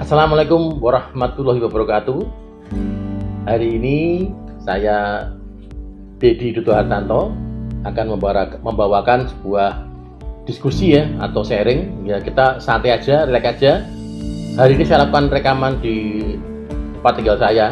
Assalamualaikum warahmatullahi wabarakatuh. Hari ini saya Dedi Duto Hartanto akan membawakan sebuah diskusi ya atau sharing ya, kita santai aja, relax aja. Hari ini saya lakukan rekaman di tempat tinggal saya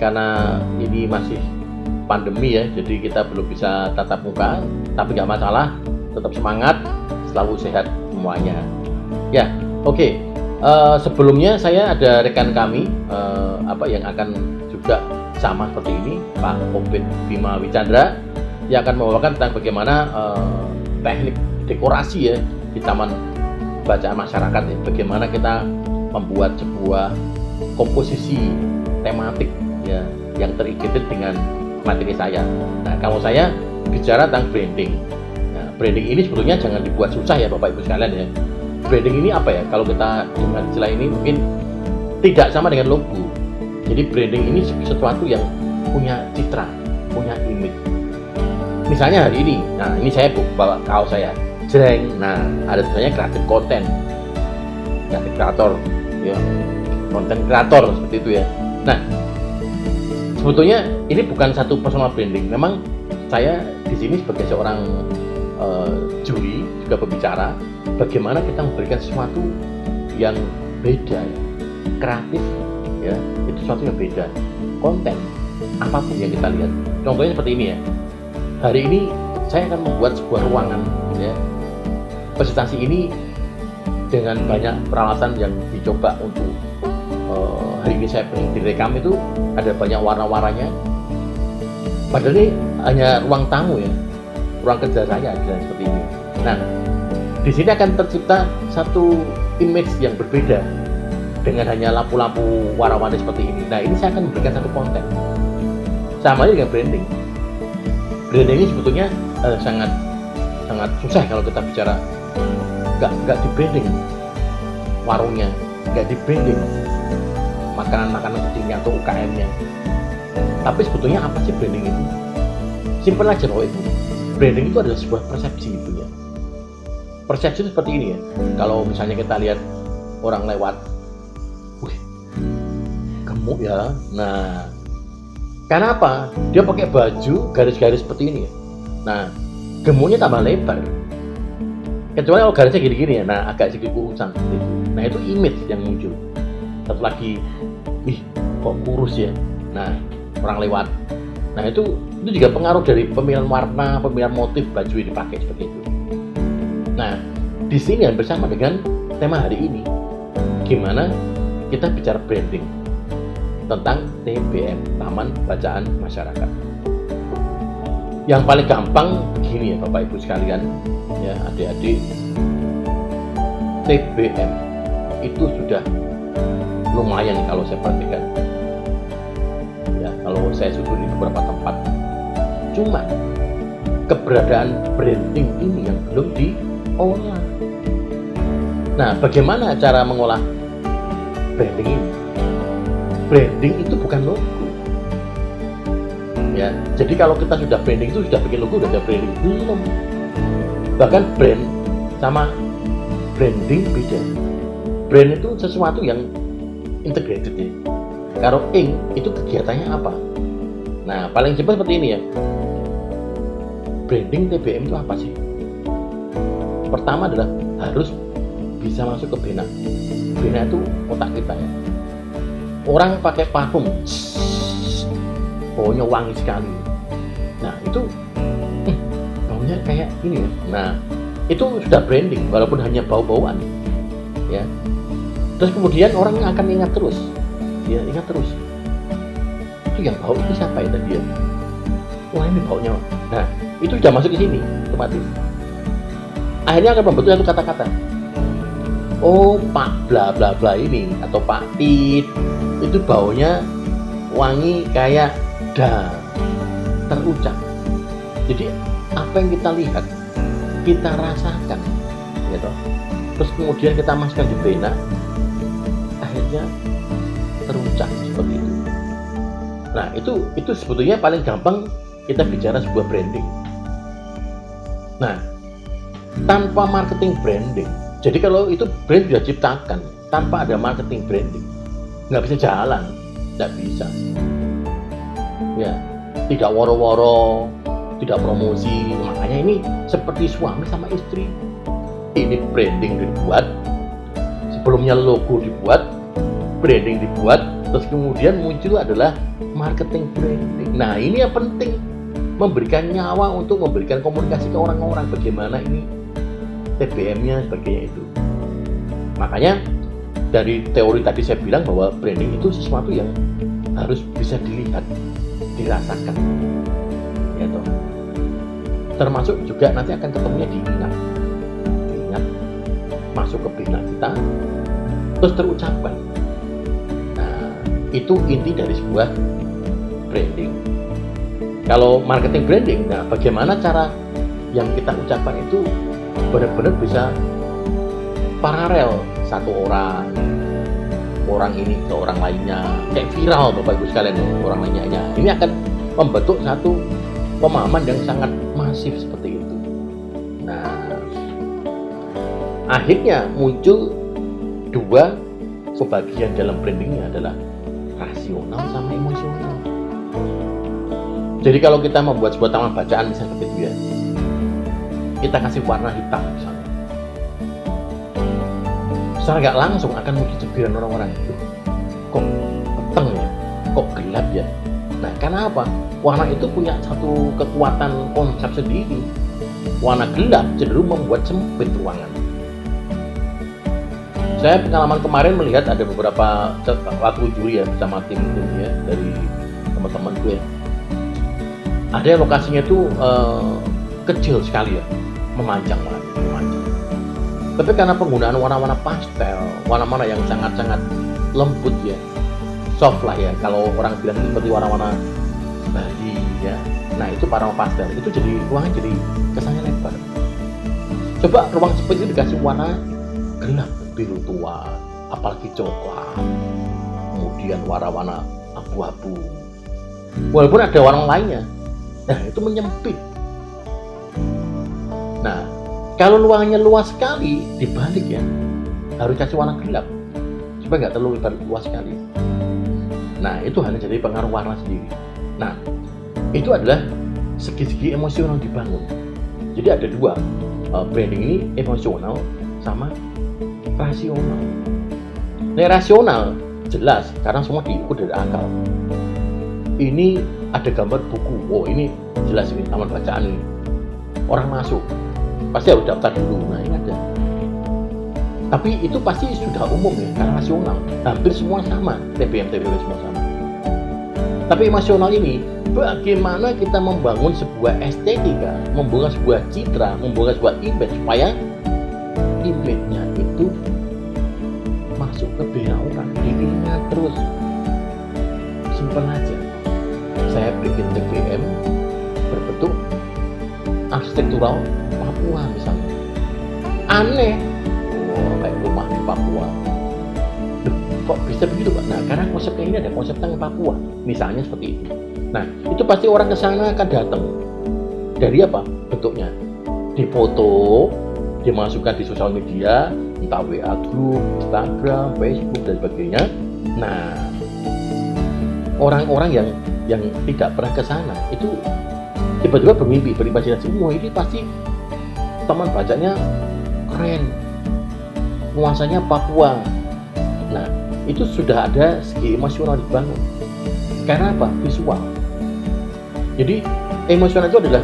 karena ini masih pandemi ya, jadi kita belum bisa tatap muka, tapi nggak masalah, tetap semangat, selalu sehat semuanya ya. Oke. Sebelumnya saya ada rekan kami yang akan juga sama seperti ini, Pak Obed Bima Wicandra, yang akan membawakan tentang bagaimana teknik dekorasi ya di Taman Bacaan Masyarakat ya, bagaimana kita membuat sebuah komposisi tematik ya yang terikat dengan materi saya. Nah, kalau saya bicara tentang branding. Nah, branding ini sebetulnya jangan dibuat susah ya Bapak Ibu sekalian ya. Branding ini apa ya? Kalau kita dengan istilah ini mungkin tidak sama dengan logo. Jadi branding ini sesuatu yang punya citra, punya image. Misalnya hari ini, nah ini saya bawa kaos saya, jreng. Nah ada tulisannya kreatif konten, kreatif kreator, ya, konten kreator seperti itu ya. Nah sebetulnya ini bukan satu personal branding. Memang saya di sini sebagai seorang juri juga pembicara. Bagaimana kita memberikan sesuatu yang beda ya, kreatif ya, itu sesuatu yang beda, konten apapun yang kita lihat. Contohnya seperti ini ya, hari ini saya akan membuat sebuah ruangan ya, presentasi ini dengan banyak peralatan yang dicoba untuk hari ini saya direkam itu ada banyak warna-warnanya, padahal ini hanya ruang tamu ya, ruang kerja saya dan seperti ini. Nah di sini akan tercipta satu image yang berbeda dengan hanya lampu-lampu warna-warni seperti ini. Nah, ini saya akan memberikan satu konten. Sama dengan branding. Branding ini sebetulnya sangat susah kalau kita bicara. Nggak di branding warungnya, nggak di branding makanan-makanan kecilnya atau UKM-nya. Tapi sebetulnya apa sih branding itu? Simpel aja loh itu. Branding itu adalah sebuah persepsi itu ya. Persepsi itu seperti ini ya. Kalau misalnya kita lihat orang lewat, wih, gemuk ya. Nah, karena apa? Dia pakai baju garis-garis seperti ini ya. Nah, gemuknya tambah lebar. Kecuali kalau garisnya gini-gini ya. Nah, agak sedikit kurusan seperti itu. Nah, itu image yang muncul. Satu lagi, wih, kok kurus ya. Nah, orang lewat. Nah, itu juga pengaruh dari pemilihan warna, pemilihan motif baju yang dipakai seperti itu. Nah, di sini bersama dengan tema hari ini, gimana kita bicara branding tentang TBM, Taman Bacaan Masyarakat. Yang paling gampang begini ya Bapak Ibu sekalian, ya adik-adik, TBM itu sudah lumayan kalau saya perhatikan. Ya, kalau saya sudah di beberapa tempat, cuma keberadaan branding ini yang belum diolah. Nah, bagaimana cara mengolah branding ini? Branding itu bukan logo. Ya, jadi kalau kita sudah branding itu sudah bikin logo, sudah ada branding belum. Bahkan brand sama branding beda. Brand itu sesuatu yang integrated ya. Kalau ing itu kegiatannya apa? Nah, paling simpel seperti ini ya. Branding TBM itu apa sih? Pertama adalah harus bisa masuk ke benak. Benak itu otak kita ya. Orang pakai parfum, baunya wangi sekali. Nah itu baunya kayak gini ya. Nah itu sudah branding walaupun hanya bau-bauan ya. Terus kemudian orang akan ingat terus, ya ingat terus. Itu yang bau itu siapa ya tadi ya? Wah ini baunya. Nah itu sudah masuk ke sini otomatis. Akhirnya akan membentuk satu kata-kata. Oh Pak bla bla bla ini atau Pak Tit itu baunya wangi kayak terucap. Jadi apa yang kita lihat, kita rasakan, gitu. Terus kemudian kita masukkan di benak, akhirnya terucap seperti itu. Nah itu sebetulnya paling gampang kita bicara sebuah branding. Nah tanpa marketing branding Jadi kalau itu brand sudah ciptakan tanpa ada marketing branding, nggak bisa jalan, nggak bisa. Ya, tidak woro-woro, tidak promosi. Makanya ini seperti suami sama istri. Ini branding dibuat, sebelumnya logo dibuat, branding dibuat, terus kemudian muncul adalah marketing branding. Nah, ini yang penting, memberikan nyawa untuk memberikan komunikasi ke orang-orang bagaimana ini TBM-nya sebagainya itu. Makanya dari teori tadi saya bilang bahwa branding itu sesuatu yang harus bisa dilihat, dirasakan, ya toh. Termasuk juga nanti akan ketemunya di ingat, masuk ke benak kita, terus terucapkan. Nah, itu inti dari sebuah branding. Kalau marketing branding, nah bagaimana cara yang kita ucapkan itu benar-benar bisa paralel satu orang ini ke orang lainnya, kayak viral Bapak Ibu sekalian, orang lainnya. Ini akan membentuk satu pemahaman yang sangat masif seperti itu. Nah, akhirnya muncul dua pembagian dalam brandingnya adalah rasional sama emosional. Jadi kalau kita membuat sebuah taman bacaan misalnya seperti itu ya, kita kasih warna hitam misalnya, secara nggak langsung akan muncul cibiran orang-orang itu, kok peteng ya, kok gelap ya. Nah, karena apa? Warna itu punya satu kekuatan konsep sendiri. Warna gelap cenderung membuat sempit ruangan. Saya pengalaman kemarin melihat ada beberapa waktu juri ya bersama tim ya dari teman-teman gue. Ada yang lokasinya itu kecil sekali ya, memanjang. Tapi karena penggunaan warna-warna pastel, warna-warna yang sangat-sangat lembut ya, soft lah ya, kalau orang bilang seperti warna-warna Bali ya. Nah, itu warna pastel, itu jadi ruangan jadi kesannya lebar. Coba ruang seperti itu dikasih warna gelap, biru tua, apalagi coklat, kemudian warna-warna abu-abu, walaupun ada warna lainnya, nah itu menyempit. Nah, kalau ruangannya luas sekali, dibalik ya, harus kasih warna gelap supaya nggak terlalu luas sekali. Nah, itu hanya jadi pengaruh warna sendiri. Nah, itu adalah segi-segi emosional dibangun. Jadi ada dua, branding ini emosional sama rasional. Nah, rasional jelas karena semua diukur dari akal. Ini ada gambar buku, oh ini jelas ini taman bacaan ini. Orang masuk, pasti harus daftar dulu. Nah, ini ada. Tapi itu pasti sudah umum ya, karena rasional. Hampir semua sama, TBM semua sama. Tapi emosional ini, bagaimana kita membangun sebuah estetika, membangun sebuah citra, membangun sebuah image supaya image-nya itu masuk ke benak orang, diingat terus. Simpel aja. Saya bikin TBM berbentuk arsitektural Papua misalnya. Aneh. Oh, kayak rumah di Papua. Duh, kok bisa begitu Pak? Nah, karena konsepnya ini ada konsep tentang Papua. Misalnya seperti itu. Nah, itu pasti orang ke sana akan datang. Dari apa? Bentuknya. Difoto, dimasukkan di sosial media, entah WA group, Instagram, Facebook dan sebagainya. Nah, orang-orang yang tidak pernah ke sana itu tiba-tiba bermimpi, berimajinasi, semua ini pasti taman bacanya keren, nuansanya Papua. Nah, itu sudah ada segi emosional dibangun. Karena apa? Visual. Jadi emosional itu adalah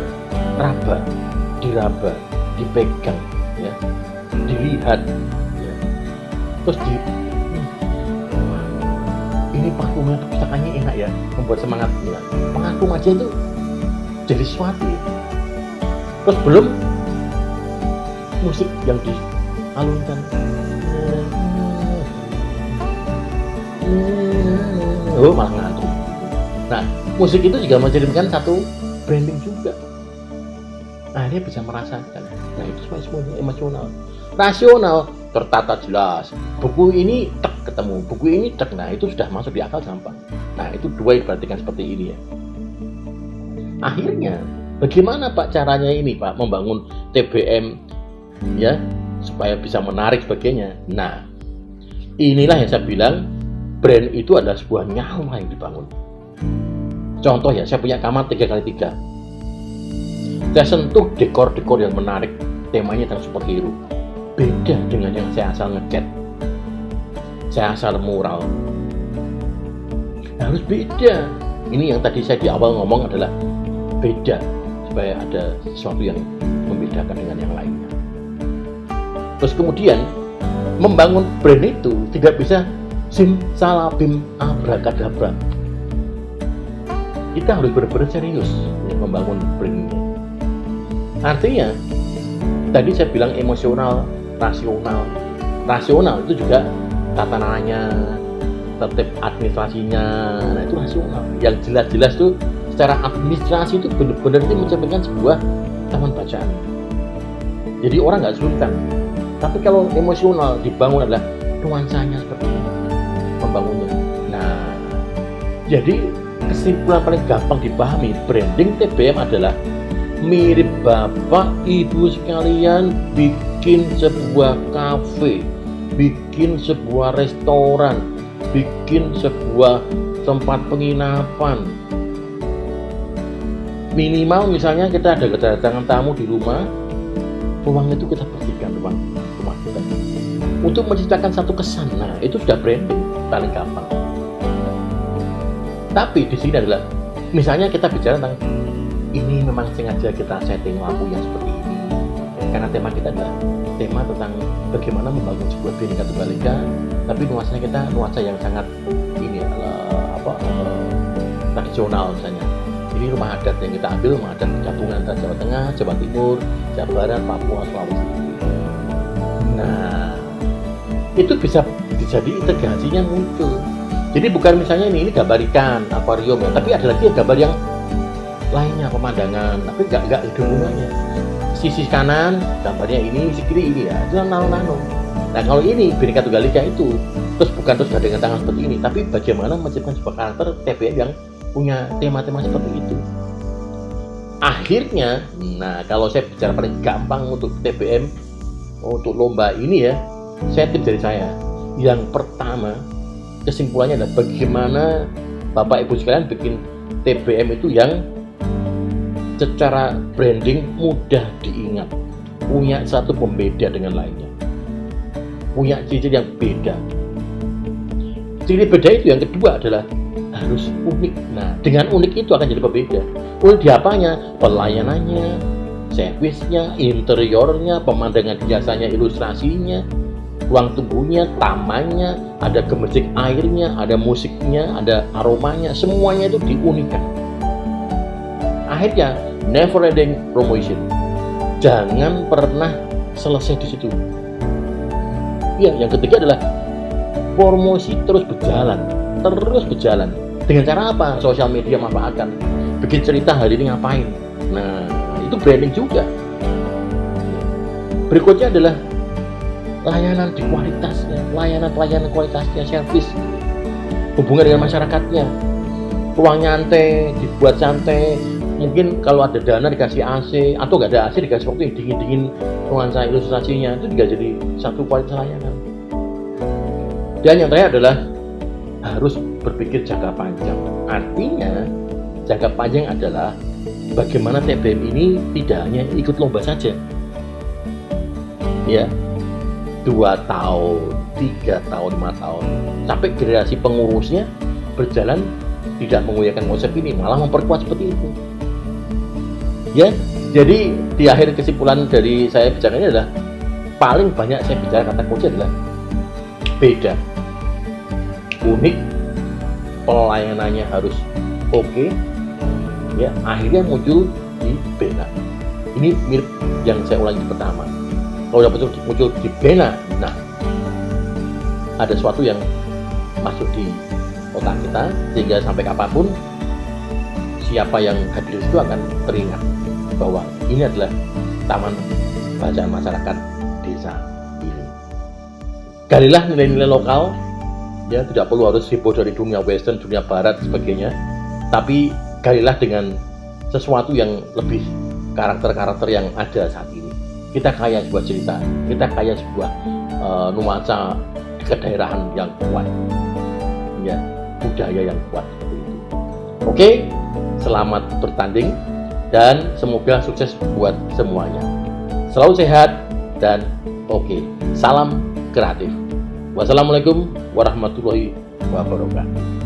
diraba, dipegang, ya, dilihat, ya. Terus ini parfumnya perpustakaannya enak ya, membuat semangat ya. Pengagum aja itu jadi sesuatu ya. Terus belum musik yang dialunkan, oh malah ngantuk. Nah, musik itu juga menjadikan satu branding juga. Nah, dia bisa merasakan. Nah, itu semuanya emosional. Rasional tertata jelas. Buku ini ketemu, buku ini nah itu sudah masuk di akal gampang. Nah, itu dua diperhatikan seperti ini ya. Akhirnya, bagaimana Pak caranya ini Pak membangun TBM ya supaya bisa menarik sebagainya. Nah, inilah yang saya bilang brand itu adalah sebuah nyawa yang dibangun. Contoh ya, saya punya kamar 3x3. Saya sentuh dekor-dekor yang menarik, temanya tentang superhero. Beda dengan yang saya asal ngecat, saya asal mural. Harus beda. Ini yang tadi saya di awal ngomong adalah beda, supaya ada sesuatu yang membedakan dengan yang lainnya. Terus kemudian membangun brand itu tidak bisa simsalabim abrakadabra. Kita harus benar-benar serius membangun brand ini. Artinya tadi saya bilang emosional, rasional. Rasional itu juga tata namanya, tertib administrasinya, nah itu rasional. Yang jelas-jelas tuh secara administrasi itu benar-benar itu mencerminkan sebuah taman bacaan. Jadi orang nggak kesulitan. Tapi kalau emosional dibangun adalah nuansanya seperti ini, membangunnya. Nah, jadi kesimpulan paling gampang dipahami branding TBM adalah mirip bapak ibu sekalian bikin sebuah kafe, bikin sebuah restoran, bikin sebuah tempat penginapan. Minimal misalnya kita ada kedatangan tamu di rumah, ruang itu kita bersihkan, ruang rumah kita untuk menciptakan satu kesan. Nah, itu sudah branding paling gampang. Tapi di sini adalah misalnya kita bicara tentang ini, memang sengaja kita setting lampu yang seperti ini karena tema kita adalah tema tentang bagaimana membangun sebuah Bhinneka Tunggal Ika, tapi nuansanya kita nuansa yang sangat ini tradisional misalnya. Ini rumah adat yang kita ambil, rumah adat gabungan antara Jawa Tengah, Jawa Timur, Jawa Barat, Papua, Sulawesi. Nah, itu bisa jadi integrasinya muncul. Jadi bukan misalnya ini gambar ikan, akuarium ya, tapi ada lagi gambar yang lainnya, pemandangan, tapi nggak ada hubungannya. Sisi kanan gambarnya ini, sisi kiri ini ya, itu nano-nano. Nah kalau ini Bhinneka Tunggal Ika itu terus sudah dengan tangan seperti ini, tapi bagaimana menciptakan sebuah karakter TBM yang punya tema-tema seperti itu. Akhirnya, nah kalau saya bicara paling gampang untuk TBM, untuk lomba ini ya, saya tips dari saya. Yang pertama, kesimpulannya adalah bagaimana Bapak Ibu sekalian bikin TBM itu yang secara branding mudah diingat, punya satu pembeda dengan lainnya, punya ciri yang beda. Ciri beda itu yang kedua adalah harus unik. Nah, dengan unik itu akan jadi pembeda. Unik di apanya? Pelayanannya, servisnya, interiornya, pemandangan biasanya, ilustrasinya, ruang tunggunya, tamannya, ada gemercik airnya, ada musiknya, ada aromanya, semuanya itu diunikkan. Akhirnya never ending promotion. Jangan pernah selesai di situ. Ya, yang ketiga adalah promosi terus berjalan. Dengan cara apa? Sosial media manfaatkan. Bikin cerita hari ini ngapain. Nah, itu branding juga. Berikutnya adalah layanan di kualitasnya, pelayanan kualitasnya, servis, hubungan dengan masyarakatnya, ruang nyantai dibuat santai. Mungkin kalau ada dana dikasih AC, atau nggak ada AC dikasih waktu yang dingin-dingin, nuansa ilustrasinya itu juga jadi satu kualitas layanan. Dan yang terakhir adalah harus berpikir jangka panjang. Artinya jangka panjang adalah bagaimana TBM ini tidak hanya ikut lomba saja, ya, 2 tahun, 3 tahun, 5 tahun, sampai generasi pengurusnya berjalan tidak mengoyakkan konsep ini, malah memperkuat seperti itu. Ya, jadi di akhir kesimpulan dari saya bicara ini adalah paling banyak saya bicara kata kunci adalah beda, unik, pelayanannya harus oke, ya, akhirnya muncul di Bena. Ini mirip yang saya ulangi pertama. Kalau dapat muncul di Bena, nah ada sesuatu yang masuk di otak kita sehingga sampai kapanpun siapa yang hadir itu akan teringat bahwa ini adalah taman bacaan masyarakat desa ini. Galilah nilai-nilai lokal, ya, tidak perlu harus heboh dari dunia western, dunia barat, sebagainya, tapi galilah dengan sesuatu yang lebih karakter-karakter yang ada saat ini. kita kaya sebuah cerita, kita kaya sebuah nuansa kedaerahan yang kuat, ya, budaya yang kuat seperti itu. Oke, selamat bertanding dan semoga sukses buat semuanya. Selalu sehat dan oke. Salam kreatif. Wassalamualaikum warahmatullahi wabarakatuh.